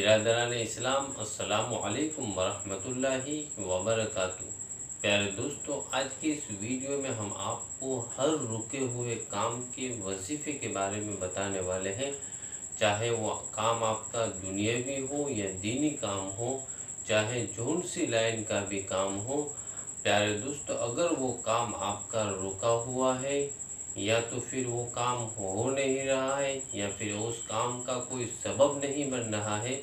बिरादरान इस्लाम अस्सलामु अलैकुम वरहमतुल्लाहि वबरकातुहू। प्यारे दोस्तों, आज की इस वीडियो में हम आपको हर रुके हुए काम के वजीफ़े के बारे में बताने वाले हैं। चाहे वो काम आपका दुनियावी हो या दीनी काम हो, चाहे जौन सी लाइन का भी काम हो। प्यारे दोस्तों, अगर वो काम आपका रुका हुआ है या तो फिर वो काम हो नहीं रहा है या फिर उस काम का कोई सबब नहीं बन रहा है,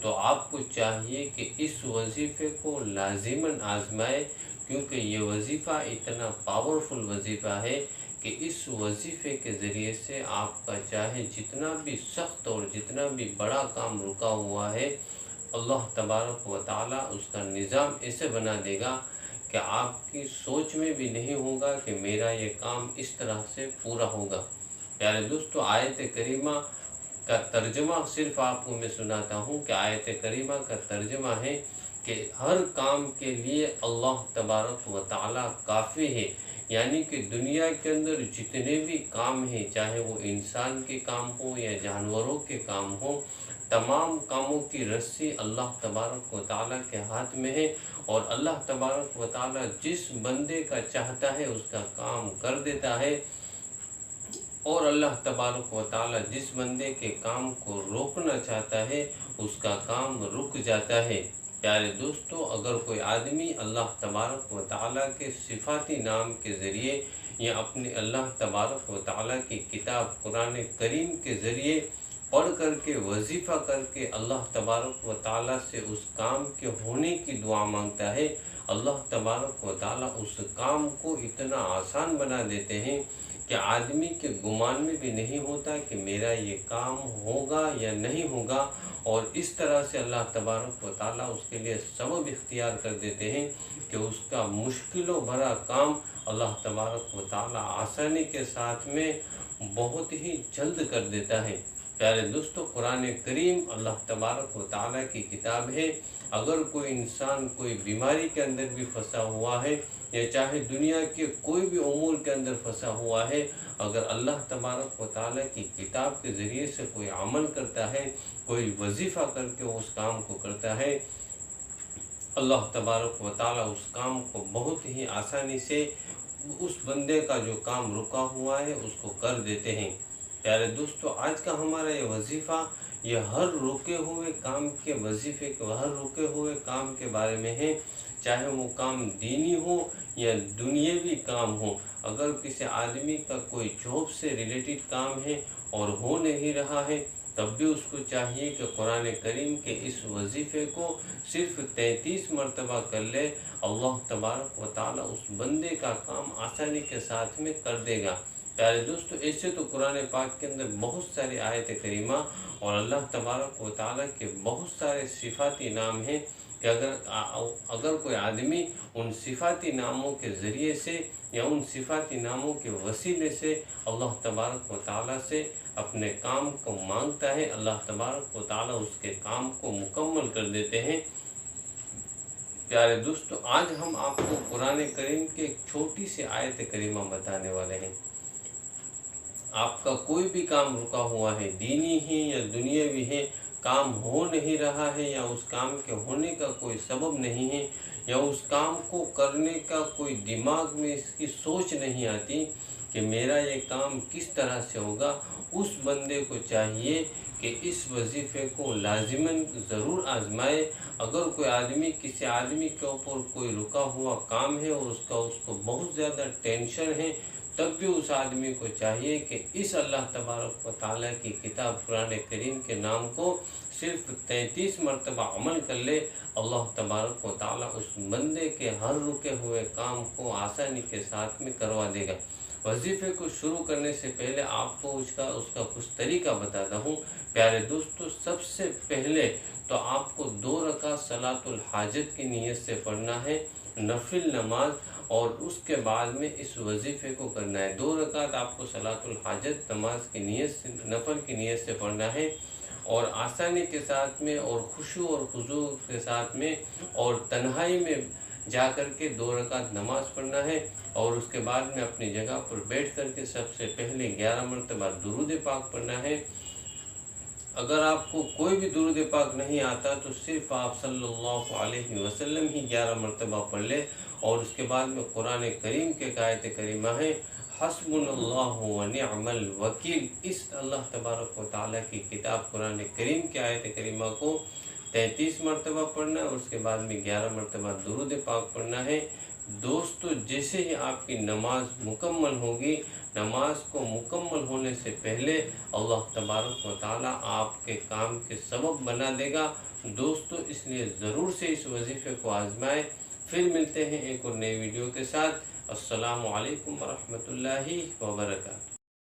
तो आपको चाहिए कि इस वजीफ़े को लाजिमन आजमाए, क्योंकि ये वजीफ़ा इतना पावरफुल वजीफ़ा है कि इस वजीफ़े के ज़रिए से आपका चाहे जितना भी सख्त और जितना भी बड़ा काम रुका हुआ है, अल्लाह तबारक व तआला उसका निज़ाम ऐसे बना देगा कि आपकी सोच में भी नहीं होगा कि मेरा ये काम इस तरह से पूरा होगा। प्यारे दोस्तों, आयत करीमा का तर्जमा सिर्फ आपको मैं सुनाता हूँ कि आयत करीमा का तर्जमा है कि हर काम के लिए अल्लाह तबारक व तआला काफ़ी है। यानी कि दुनिया के अंदर जितने भी काम हैं, चाहे वो इंसान के काम हो या जानवरों के काम हो, तमाम कामों की रस्सी अल्लाह तबारक व तआला के हाथ में है। और अल्लाह तबारक व तआला जिस बंदे का चाहता है उसका काम कर देता है, और अल्लाह तबारक व तआला जिस बंदे के काम को रोकना चाहता है उसका काम रुक जाता है। प्यारे दोस्तों, अगर कोई आदमी अल्लाह तबारक व तआला के सिफाती नाम के ज़रिए या अपने अल्लाह तबारक व तआला की किताब कुरान करीम के ज़रिए पढ़ करके वजीफ़ा करके अल्लाह तबारक व तआला से उस काम के होने की दुआ मांगता है, अल्लाह तबारक व तआला उस काम को इतना आसान बना देते हैं कि आदमी के गुमान में भी नहीं होता कि मेरा ये काम होगा या नहीं होगा। और इस तरह से अल्लाह तबारक व तआला उसके लिए सबब इख्तियार कर देते हैं कि उसका मुश्किलों भरा काम अल्लाह तबारक व तआला आसानी के साथ में बहुत ही जल्द कर देता है। प्यारे दोस्तों, कुरान करीम अल्लाह तबारक व तआला की किताब है। अगर कोई इंसान कोई बीमारी के अंदर भी फंसा हुआ है या चाहे दुनिया के कोई भी उमूर के अंदर फंसा हुआ है, अगर अल्लाह तबारक व तआला की किताब के ज़रिए से कोई अमल करता है, कोई वजीफ़ा करके उस काम को करता है, अल्लाह तबारक व तआला उस काम को बहुत ही आसानी से उस बंदे का जो काम रुका हुआ है उसको कर देते हैं। प्यारे दोस्तों, आज का हमारा ये वजीफ़ा ये हर रुके हुए काम के वजीफ़े के हर रुके हुए काम के बारे में है। चाहे वो काम दीनी हो या दुनियावी काम हो, अगर किसी आदमी का कोई जॉब से रिलेटेड काम है और हो नहीं रहा है, तब भी उसको चाहिए कि कुरान करीम के इस वजीफ़े को सिर्फ 33 मरतबा कर ले। अल्लाह तबारक व तआला उस बंदे का काम आसानी के साथ में कर देगा। प्यारे दोस्तों, ऐसे तो कुरान पाक के अंदर बहुत सारी आयत करीमा और अल्लाह तबारक व तआला के बहुत सारे सिफाती नाम हैं कि अगर कोई आदमी उन सिफाती नामों के ज़रिए से या उन सिफाती नामों के वसीले से अल्लाह तबारक व तआला से अपने काम को मांगता है, अल्लाह तबारक व तआला उसके काम को मुकम्मल कर देते हैं। प्यारे दोस्तों, आज हम आपको कुरान करीम के एक छोटी सी आयत करीमा बताने वाले हैं। आपका कोई भी काम रुका हुआ है, दीनी है या दुनियावी है, काम हो नहीं रहा है या उस काम के होने का कोई सबब नहीं है या उस काम को करने का कोई दिमाग में इसकी सोच नहीं आती कि मेरा ये काम किस तरह से होगा, उस बंदे को चाहिए कि इस वजीफ़े को लाजिमन ज़रूर आजमाए। अगर कोई आदमी किसी आदमी के ऊपर कोई रुका हुआ काम है और उसको बहुत ज़्यादा टेंशन है, तब भी उस आदमी को चाहिए कि इस अल्लाह तबारक व तआला की किताब कुरान करीम के नाम को सिर्फ 33 मरतबा अमल कर ले। अल्लाह तबारक व तआला उस बंदे के हर रुके हुए काम को आसानी के साथ में करवा देगा। वजीफ़े को शुरू करने से पहले आपको उसका कुछ तरीका बताता हूँ। प्यारे दोस्तों, सबसे पहले तो आपको 2 रकात सलातुल हाजत की नीयत से पढ़ना है, नफिल नमाज, और उसके बाद में इस वजीफ़े को करना है। 2 रकात आपको सलातुल हाजत नमाज की नीयत से, नफल की नीयत से पढ़ना है और आसानी के साथ में और खुशू और खुजू के साथ में और तन्हाई में जा कर के 2 रकात नमाज पढ़ना है। और उसके बाद में अपनी जगह पर बैठ कर के सबसे पहले 11 मरतबा दुरूद पाक पढ़ना है। اگر آپ کو کوئی بھی درود پاک نہیں آتا تو صرف آپ صلی اللہ علیہ وسلم ہی 11 مرتبہ پڑھ لیں، اور اس کے بعد میں قرآن کریم کے آیت کریمہ ہے حسبنا اللہ و نعم الوکیل، اس اللہ تبارک و تعالیٰ کی کتاب قرآن کریم کے آیت کریمہ کو 33 مرتبہ پڑھنا ہے، اور اس کے بعد میں 11 مرتبہ درود پاک پڑھنا ہے۔ دوستو، جیسے ہی آپ کی نماز مکمل ہوگی، نماز کو مکمل ہونے سے پہلے اللہ تبارک و تعالیٰ آپ کے کام کے سبب بنا دے گا۔ دوستو، اس لیے ضرور سے اس وظیفے کو آزمائیں۔ پھر ملتے ہیں ایک اور نئی ویڈیو کے ساتھ۔ السلام علیکم ورحمۃ اللہ وبرکاتہ۔